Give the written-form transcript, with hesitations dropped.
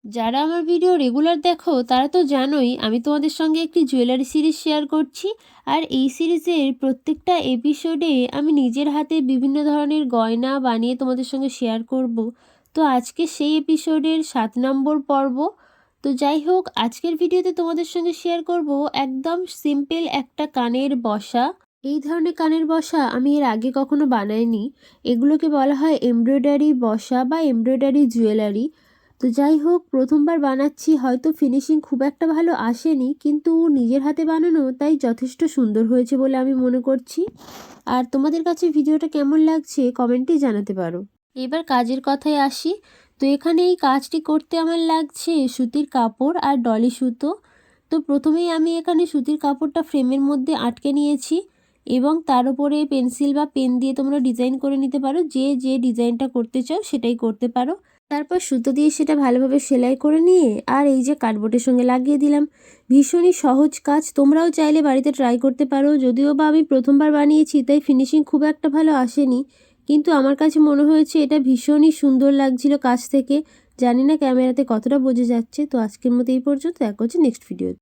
যারা আমার video regular দেখো তারা তো জানোই আমি তোমাদের সঙ্গে একটি জুয়েলারি সিরিজ শেয়ার করছি। আর এই সিরিজের প্রত্যেকটা এপিসোডে আমি নিজের হাতে বিভিন্ন ধরনের গয়না বানিয়ে তোমাদের সঙ্গে শেয়ার করব। তো আজকে সেই এপিসোডের 7 নম্বর পর্ব। তো যাই হোক, আজকের ভিডিওতে তোমাদের সঙ্গে শেয়ার করব একদম সিম্পল একটা কানের বসা। এই ধরনের কানের বসা আমি এর আগে কখনো বানাইনি। এগুলোকে বলা হয় এমব্রয়ডারি বসা বা এমব্রয়ডারি জুয়েলারি। তো যাই হোক, প্রথমবার বানাচ্ছি, হয়তো ফিনিশিং খুব একটা ভালো আসেনি, কিন্তু নিজের হাতে বানানো তাই যথেষ্ট সুন্দর হয়েছে বলে আমি মনে করছি। আর তোমাদের কাছে ভিডিওটা কেমন লাগছে কমেন্টে জানাতে পারো। এবার কাজের কথায় আসি। তো এখানে এই কাজটি করতে আমার লাগছে সুতির কাপড় আর ডলি সুতো। তো প্রথমেই আমি এখানে সুতির কাপড়টা ফ্রেমের মধ্যে আটকে নিয়েছি এবং তার উপরে পেন্সিল বা পেন দিয়ে তোমরা ডিজাইন করে নিতে পারো, যে যে ডিজাইনটা করতে চাও সেটাই করতে পারো। তারপর সুতো দিয়ে সেটা ভালোভাবে সেলাই করে নিয়ে আর এই যে কার্ডবোর্ডের সঙ্গে লাগিয়ে দিলাম। ভীষণই সহজ কাজ, তোমরাও চাইলে বাড়িতে ট্রাই করতে পারো। যদিও বা আমি প্রথমবার বানিয়েছি তাই ফিনিশিং খুব একটা ভালো আসেনি, কিন্তু আমার কাছে মনে হয়েছে এটা ভীষণই সুন্দর লাগছিল কাছ থেকে। জানি না ক্যামেরাতে কতটা বোঝা যাচ্ছে। তো আজকের মতো এই পর্যন্ত, দেখা হচ্ছে নেক্সট ভিডিও।